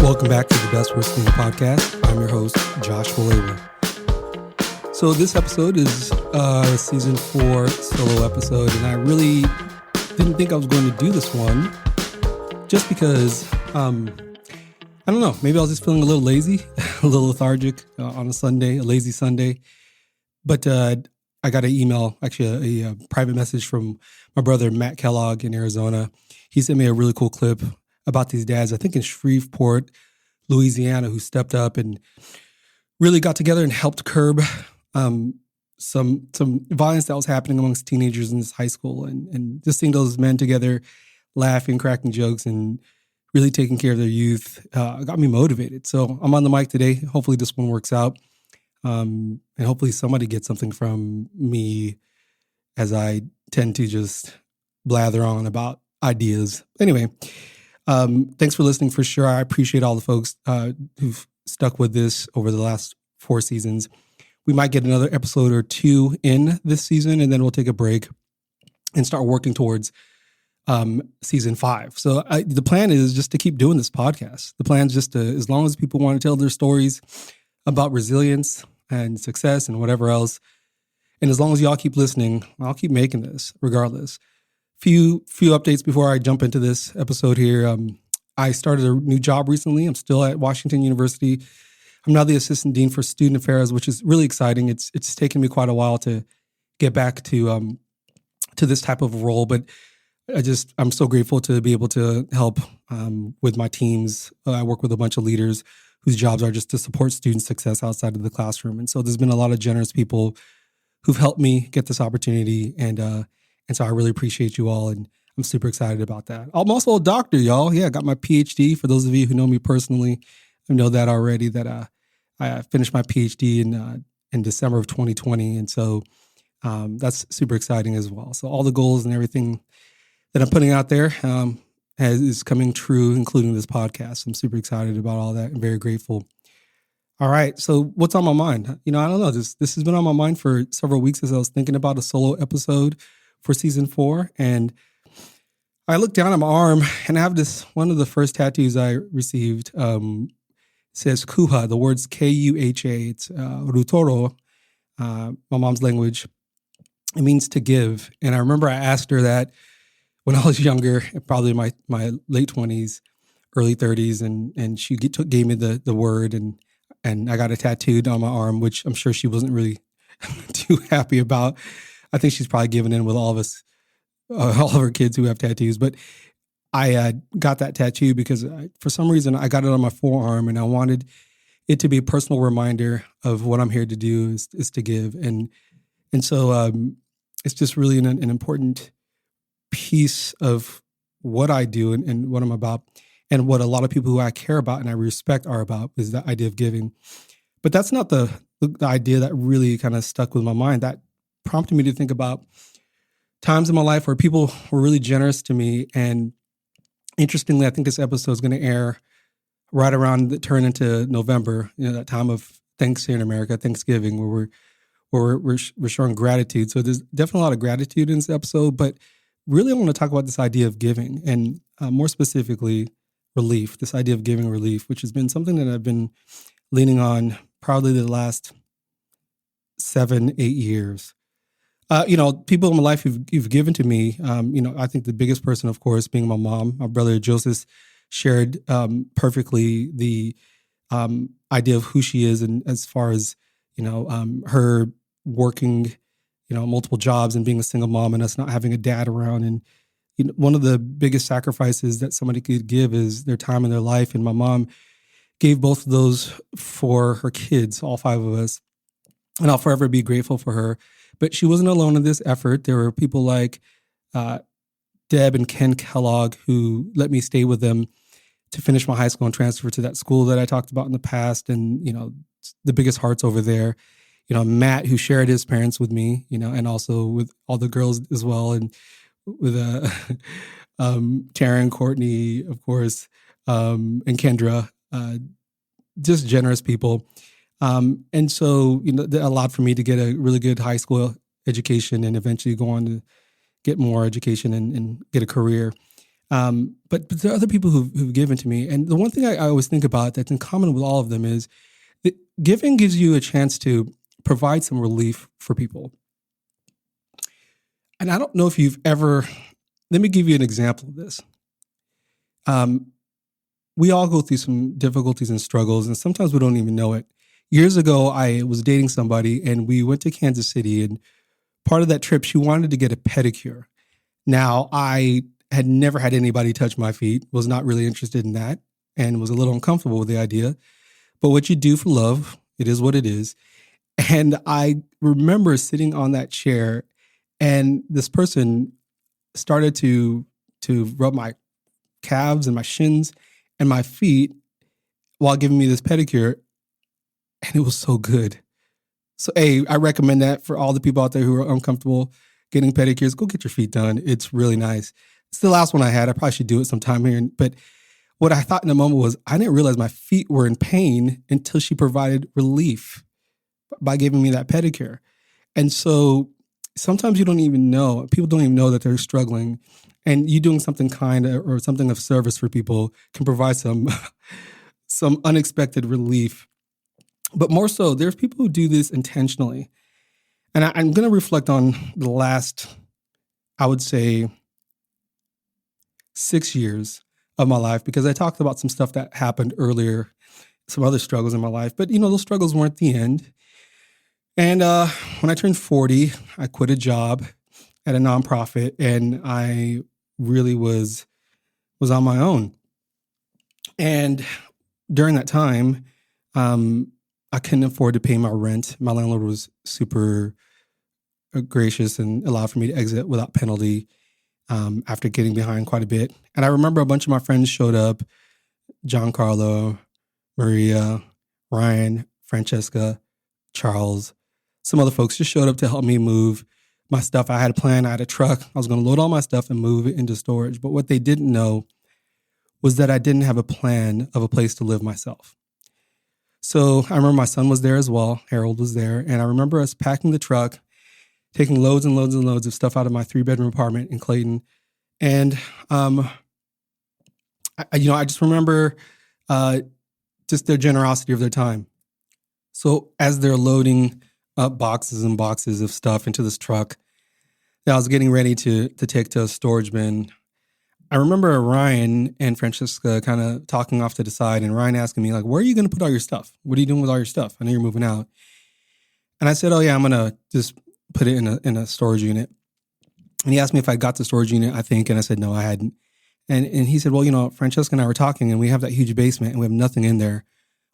Welcome back to the BestWorst38 podcast. I'm your host, Josh Walewa. So this episode is season 4 solo episode, and I really didn't think I was going to do this one just because, I don't know, maybe I was just feeling a little lazy, a little lethargic on a Sunday, a lazy Sunday. But I got an email, actually a private message from my brother, Matt Kellogg in Arizona. He sent me a really cool clip about these dads, I think in Shreveport, Louisiana, who stepped up and really got together and helped curb some violence that was happening amongst teenagers in this high school. And just seeing those men together laughing, cracking jokes, and really taking care of their youth got me motivated. So I'm on the mic today. Hopefully this one works out. And hopefully somebody gets something from me as I tend to just blather on about ideas. Anyway, thanks for listening for sure. I appreciate all the folks who've stuck with this over the last 4 seasons. We might get another episode or 2 in this season, and then we'll take a break and start working towards season 5. So the plan is just to keep doing this podcast. The plan is just to, as long as people want to tell their stories about resilience and success and whatever else, and as long as y'all keep listening, I'll keep making this regardless. Few updates before I jump into this episode here. I started a new job recently. I'm still at Washington University. I'm now the assistant dean for student affairs, which is really exciting. It's taken me quite a while to get back to this type of role, but I'm so grateful to be able to help with my teams. I work with a bunch of leaders whose jobs are just to support student success outside of the classroom. And so there's been a lot of generous people who've helped me get this opportunity. And so I really appreciate you all, and I'm super excited about that. I'm also a doctor, y'all. Yeah, I got my PhD. For those of you who know me personally, I know that already, that I finished my PhD in December of 2020. And so that's super exciting as well. So all the goals and everything that I'm putting out there is coming true, including this podcast. I'm super excited about all that and very grateful. All right, so what's on my mind? I don't know. This has been on my mind for several weeks as I was thinking about a solo episode for season 4. And I looked down at my arm and I have one of the first tattoos I received says Kuha, the words Kuha. It's Rutoro, my mom's language. It means to give. And I remember I asked her that when I was younger, probably my late 20s, early 30s. And she gave me the word, and I got it tattooed on my arm, which I'm sure she wasn't really too happy about. I think she's probably given in with all of us, all of her kids who have tattoos. But I got that tattoo because for some reason I got it on my forearm, and I wanted it to be a personal reminder of what I'm here to do is to give. And so it's just really an important piece of what I do and what I'm about, and what a lot of people who I care about and I respect are about, is the idea of giving. But that's not the idea that really kind of stuck with my mind. That prompted me to think about times in my life where people were really generous to me. And interestingly, I think this episode is going to air right around the turn into November, that time of thanks here in America, Thanksgiving, where we're showing gratitude. So there's definitely a lot of gratitude in this episode, but really I want to talk about this idea of giving, and more specifically, relief, this idea of giving relief, which has been something that I've been leaning on probably the last 7-8 years. People in my life who've given to me, I think the biggest person, of course, being my mom. My brother Joseph shared perfectly the idea of who she is, and as far as, her working, multiple jobs and being a single mom and us not having a dad around. And one of the biggest sacrifices that somebody could give is their time in their life. And my mom gave both of those for her kids, all 5 of us. And I'll forever be grateful for her. But she wasn't alone in this effort. There were people like Deb and Ken Kellogg who let me stay with them to finish my high school and transfer to that school that I talked about in the past. And, the biggest hearts over there, Matt, who shared his parents with me, and also with all the girls as well. And with Taryn, Courtney, of course, and Kendra, just generous people. And so, that allowed for me to get a really good high school education and eventually go on to get more education and get a career. But there are other people who've given to me. And the one thing I always think about that's in common with all of them is that giving gives you a chance to provide some relief for people. And I don't know if you've ever, let me give you an example of this. We all go through some difficulties and struggles, and sometimes we don't even know it. Years ago, I was dating somebody, and we went to Kansas City, and part of that trip, she wanted to get a pedicure. Now, I had never had anybody touch my feet, was not really interested in that, and was a little uncomfortable with the idea. But what you do for love, it is what it is. And I remember sitting on that chair, and this person started to rub my calves and my shins and my feet while giving me this pedicure. And it was so good. So, I recommend that for all the people out there who are uncomfortable getting pedicures. Go get your feet done. It's really nice. It's the last one I had. I probably should do it sometime here. But what I thought in the moment was I didn't realize my feet were in pain until she provided relief by giving me that pedicure. And so sometimes you don't even know. People don't even know that they're struggling. And you doing something kind or something of service for people can provide some unexpected relief. But more so, there's people who do this intentionally. And I'm going to reflect on the last, I would say, 6 years of my life, because I talked about some stuff that happened earlier, some other struggles in my life. But, those struggles weren't the end. And when I turned 40, I quit a job at a nonprofit, and I really was on my own. And during that time, I couldn't afford to pay my rent. My landlord was super gracious and allowed for me to exit without penalty after getting behind quite a bit. And I remember a bunch of my friends showed up, Giancarlo, Maria, Ryan, Francesca, Charles, some other folks just showed up to help me move my stuff. I had a plan. I had a truck. I was going to load all my stuff and move it into storage. But what they didn't know was that I didn't have a plan of a place to live myself. So I remember my son was there as well. Harold was there. And I remember us packing the truck, taking loads and loads and loads of stuff out of my 3-bedroom apartment in Clayton. And, I just remember just their generosity of their time. So as they're loading up boxes and boxes of stuff into this truck that I was getting ready to take to a storage bin, I remember Ryan and Francesca kind of talking off to the side, and Ryan asking me, like, where are you going to put all your stuff? What are you doing with all your stuff? I know you're moving out. And I said, oh, yeah, I'm going to just put it in a storage unit. And he asked me if I got the storage unit, I think, and I said, no, I hadn't. And he said, well, Francesca and I were talking, and we have that huge basement, and we have nothing in there.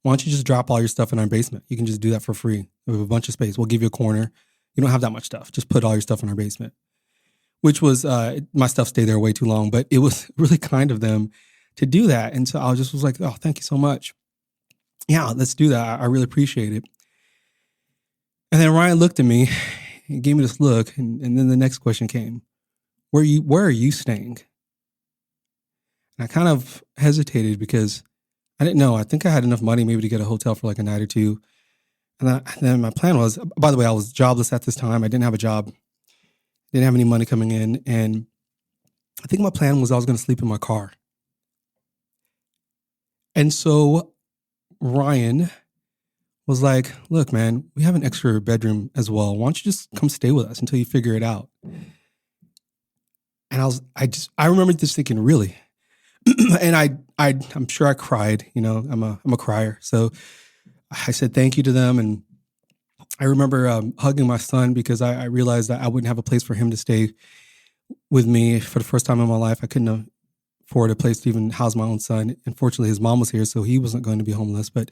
Why don't you just drop all your stuff in our basement? You can just do that for free. We have a bunch of space. We'll give you a corner. You don't have that much stuff. Just put all your stuff in our basement. Which was, my stuff stayed there way too long, but it was really kind of them to do that. And so I was like, oh, thank you so much. Yeah, let's do that. I really appreciate it. And then Ryan looked at me and gave me this look. And then the next question came, where are you staying? And I kind of hesitated because I didn't know. I think I had enough money maybe to get a hotel for like a night or two. And then my plan was, by the way, I was jobless at this time. I didn't have a job. Didn't have any money coming in. And I think my plan was I was going to sleep in my car. And so Ryan was like, look, man, we have an extra bedroom as well. Why don't you just come stay with us until you figure it out? And I remember just thinking, really? And I'm sure I cried, I'm a crier. So I said thank you to them. And I remember hugging my son because I realized that I wouldn't have a place for him to stay with me for the first time in my life. I couldn't afford a place to even house my own son. Unfortunately, his mom was here, so he wasn't going to be homeless. But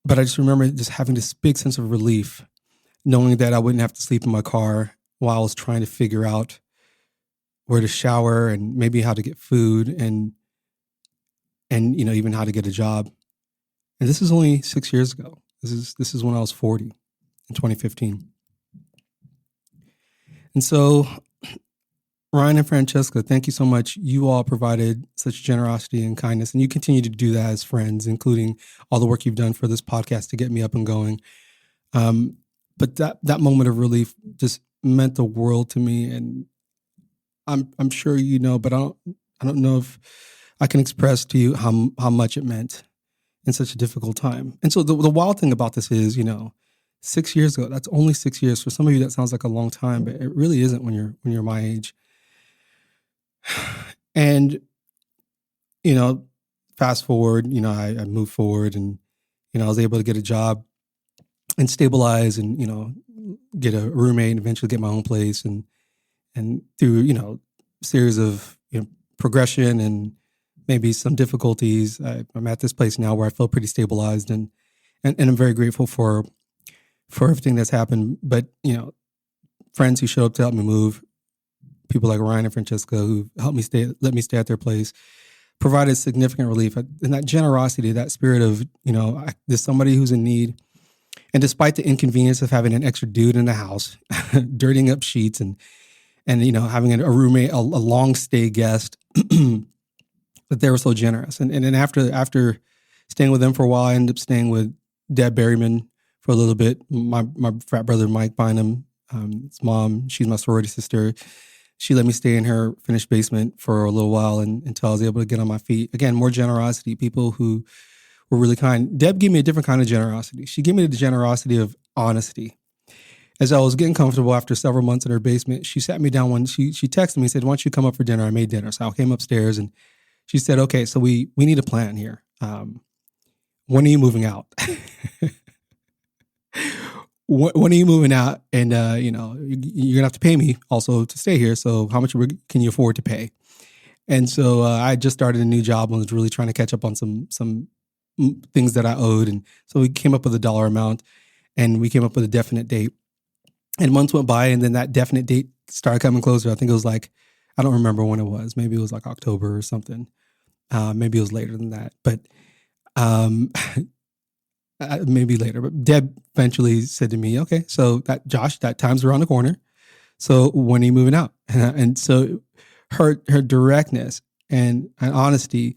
I just remember just having this big sense of relief, knowing that I wouldn't have to sleep in my car while I was trying to figure out where to shower and maybe how to get food and even how to get a job. And this is only 6 years ago. This is when I was 40 in 2015. And so Ryan and Francesca, thank you so much. You all provided such generosity and kindness, and you continue to do that as friends, including all the work you've done for this podcast to get me up and going. But that moment of relief just meant the world to me. And I'm sure you know, but I don't know if I can express to you how much it meant in such a difficult time. And so the wild thing about this is, 6 years ago, that's only 6 years. For some of you, that sounds like a long time, but it really isn't when you're my age. And, fast forward, I moved forward and, I was able to get a job and stabilize and, get a roommate and eventually get my own place. And through, series of, progression and maybe some difficulties, I'm at this place now where I feel pretty stabilized and I'm very grateful for everything that's happened. But, friends who showed up to help me move, people like Ryan and Francesca who helped me let me stay at their place, provided significant relief. And that generosity, that spirit of, there's somebody who's in need. And despite the inconvenience of having an extra dude in the house, dirtying up sheets and having a roommate, a long stay guest, that they were so generous. And then after staying with them for a while, I ended up staying with Deb Berryman for a little bit. My frat brother, Mike Bynum, his mom, she's my sorority sister. She let me stay in her finished basement for a little while until I was able to get on my feet. Again, more generosity, people who were really kind. Deb gave me a different kind of generosity. She gave me the generosity of honesty. As I was getting comfortable after several months in her basement, she sat me down she texted me and said, "Why don't you come up for dinner?" I made dinner. So I came upstairs and she said, "Okay, so we need a plan here. When are you moving out?" When are you moving out? And, you're going to have to pay me also to stay here. So how much can you afford to pay? And so I just started a new job and was really trying to catch up on some things that I owed. And so we came up with a dollar amount and we came up with a definite date. And months went by and then that definite date started coming closer. I think it was I don't remember when it was. Maybe it was October or something. Maybe it was later than that. But maybe later, but Deb eventually said to me, "Okay, so Josh, that time's around the corner. So when are you moving out?" And so her directness and honesty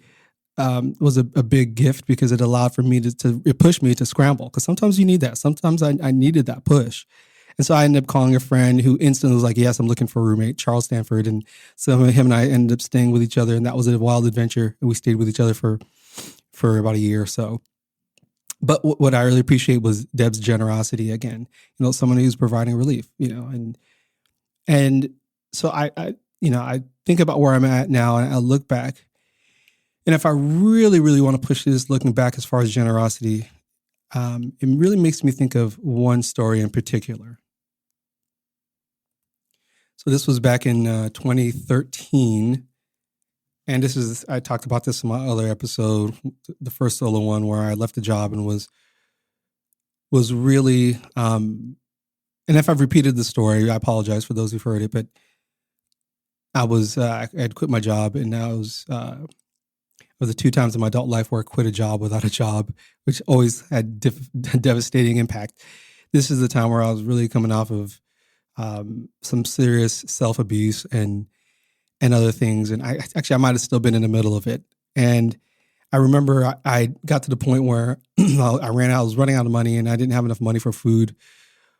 was a big gift because it allowed for me it pushed me to scramble. Because sometimes you need that. Sometimes I needed that push. And so I ended up calling a friend who instantly was like, "Yes, I'm looking for a roommate," Charles Stanford. And so him and I ended up staying with each other. And that was a wild adventure. And we stayed with each other for about a year or so. But what I really appreciate was Deb's generosity again, someone who's providing relief, and so I think about where I'm at now and I look back, and if I really, really want to push this, looking back as far as generosity, it really makes me think of one story in particular. So this was back in 2013. And I talked about this in my other episode, the first solo one, where I left the job and was really, and if I've repeated the story, I apologize for those who've heard it, but I had quit my job and I was the two times in my adult life where I quit a job without a job, which always had devastating impact. This is the time where I was really coming off of some serious self-abuse and other things. And I might have still been in the middle of it. And I remember I got to the point where I was running out of money and I didn't have enough money for food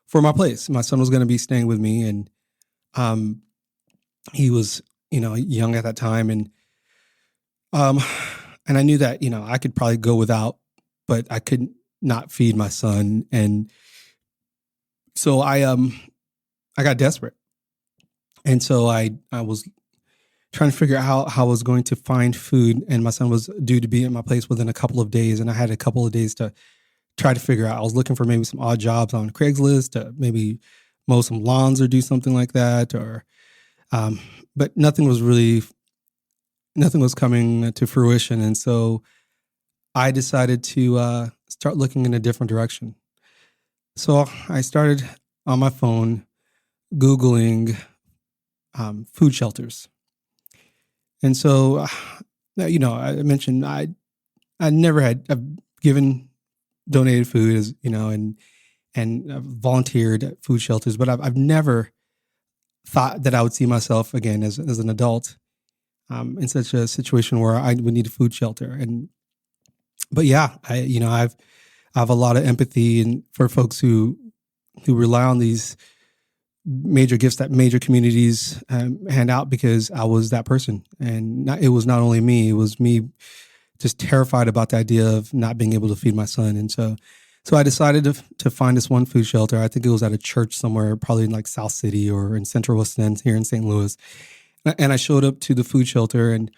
for my place. My son was going to be staying with me and he was, young at that time. And I knew that, I could probably go without, but I couldn't not feed my son. And so I got desperate. And so I was trying to figure out how I was going to find food, and my son was due to be at my place within a couple of days, and I had a couple of days to try to figure out. I was looking for maybe some odd jobs on Craigslist to maybe mow some lawns or do something like that, but nothing was coming to fruition, and so I decided to start looking in a different direction. So I started on my phone Googling food shelters. And so, I mentioned I never I've donated food and volunteered at food shelters, but I've never thought that I would see myself again as an adult in such a situation where I would need a food shelter. But yeah, I have a lot of empathy for folks who rely on these major gifts that major communities hand out because I was that person. And it was not only me, it was me just terrified about the idea of not being able to feed my son. And so I decided to find this one food shelter. I think it was at a church somewhere, probably in like South City or in Central West End here in St. Louis. And I showed up to the food shelter, and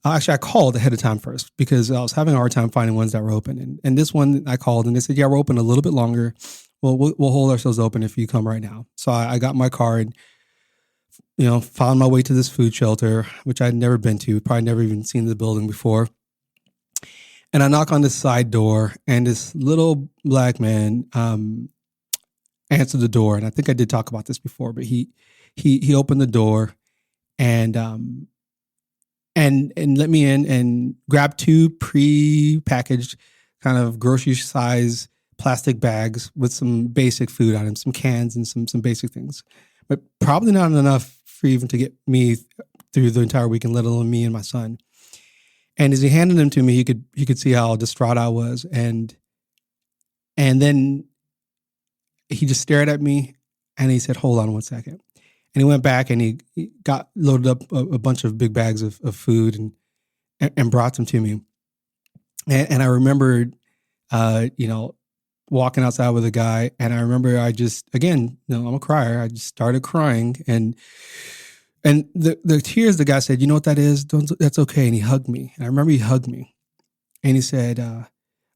actually I called ahead of time first because I was having a hard time finding ones that were open. And this one I called and they said, yeah, we're open a little bit longer. Well, we'll hold ourselves open if you come right now. So I got my car and, found my way to this food shelter, which I'd never been to, probably never even seen the building before. And I knock on this side door, and this little black man answered the door. And I think I did talk about this before, but he opened the door and let me in and grabbed 2 pre-packaged kind of grocery size plastic bags with some basic food on them, some cans and some basic things, but probably not enough for even to get me through the entire weekend, let alone me and my son. And as he handed them to me, he could see how distraught I was. And then he just stared at me and he said, hold on one second. And he went back and he got loaded up a bunch of big bags of food and brought them to me. And I remembered, walking outside with a guy, and I remember I just, again, I'm a crier. I just started crying, and the tears, the guy said, you know what that is? That's okay. And he hugged me. And I remember he hugged me, and he said,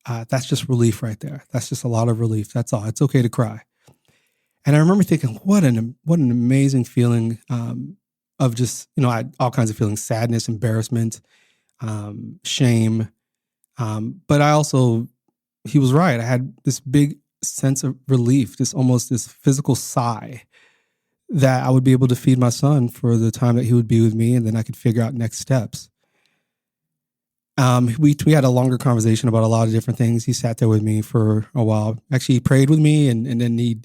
that's just relief right there. That's just a lot of relief. That's all. It's okay to cry. And I remember thinking, what an amazing feeling of just, I had all kinds of feelings: sadness, embarrassment, shame. But he was right. I had this big sense of relief, this physical sigh that I would be able to feed my son for the time that he would be with me, and then I could figure out next steps. We had a longer conversation about a lot of different things. He sat there with me for a while. Actually, he prayed with me, and then he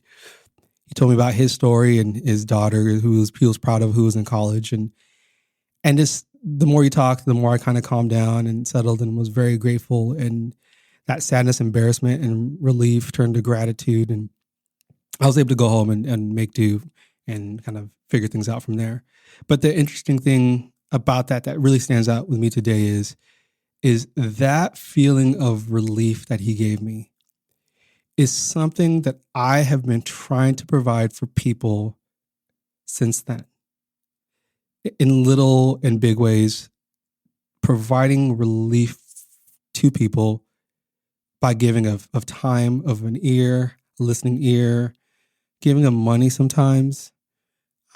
told me about his story and his daughter, he was proud of, who was in college, and just the more he talked, the more I kind of calmed down and settled and was very grateful. And that sadness, embarrassment, and relief turned to gratitude. And I was able to go home and make do and kind of figure things out from there. But the interesting thing about that really stands out with me today is that feeling of relief that he gave me is something that I have been trying to provide for people since then. In little and big ways, providing relief to people by giving of time, of an ear, listening ear, giving them money sometimes,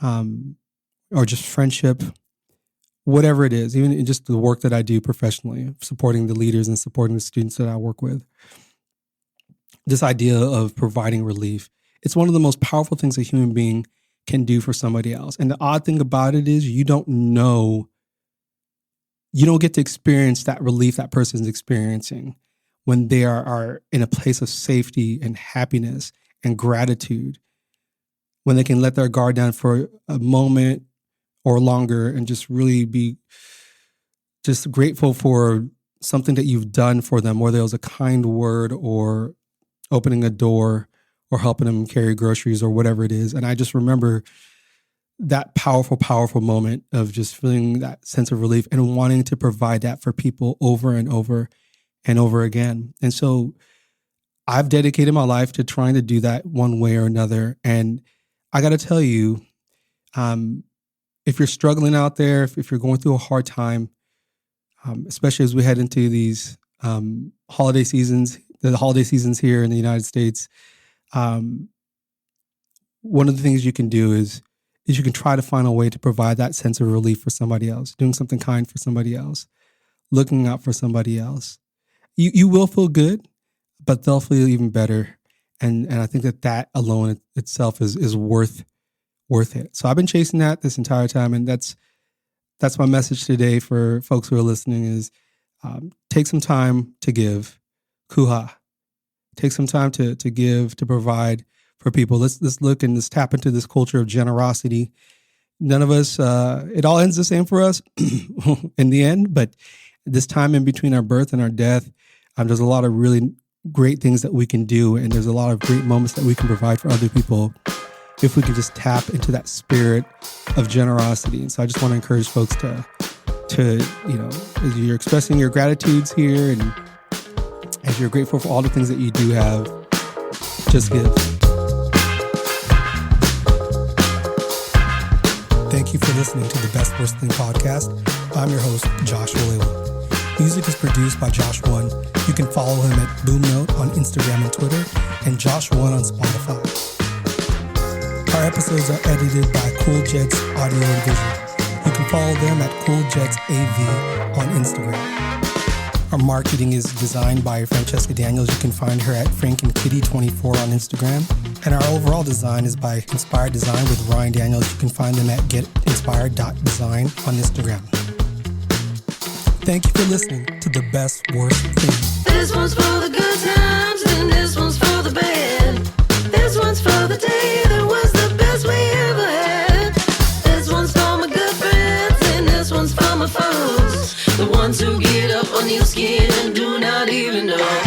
or just friendship, whatever it is, even in just the work that I do professionally, supporting the leaders and supporting the students that I work with. This idea of providing relief, it's one of the most powerful things a human being can do for somebody else. And the odd thing about it is you don't get to experience that relief that person's experiencing when they are in a place of safety and happiness and gratitude, when they can let their guard down for a moment or longer and just really be just grateful for something that you've done for them, whether it was a kind word or opening a door or helping them carry groceries or whatever it is. And I just remember that powerful, powerful moment of just feeling that sense of relief and wanting to provide that for people over and over and over again. And so I've dedicated my life to trying to do that one way or another. And I got to tell you, if you're struggling out there, if you're going through a hard time, especially as we head into these holiday seasons, the holiday seasons here in the United States, one of the things you can do is you can try to find a way to provide that sense of relief for somebody else, doing something kind for somebody else, looking out for somebody else. You will feel good, but they'll feel even better. And I think that alone itself is worth it. So I've been chasing that this entire time. And that's my message today for folks who are listening is take some time to give. Kuha. Take some time to give, to provide for people. Let's look and let's tap into this culture of generosity. None of us, it all ends the same for us in the end, but this time in between our birth and our death, there's a lot of really great things that we can do, and there's a lot of great moments that we can provide for other people. if we can just tap into that spirit of generosity. And so I just want to encourage folks to as you're expressing your gratitudes here and as you're grateful for all the things that you do have, just give. Thank you for listening to the Best Worst Thing podcast. I'm your host, Josh Walewa. Music is produced by Josh One. You can follow him at Boomnote on Instagram and Twitter, and Josh One on Spotify. Our episodes are edited by Cool Jets Audio and Vision. You can follow them at Cool Jets AV on Instagram. Our marketing is designed by Francesca Daniels. You can find her at FrankandKitty24 on Instagram. And our overall design is by Inspired Design with Ryan Daniels. You can find them at getinspired.design on Instagram. Thank you for listening to The Best Worst Thing. This one's for the good times, and this one's for the bad. This one's for the day that was the best we ever had. This one's for my good friends, and this one's for my foes. The ones who get up on your skin and do not even know.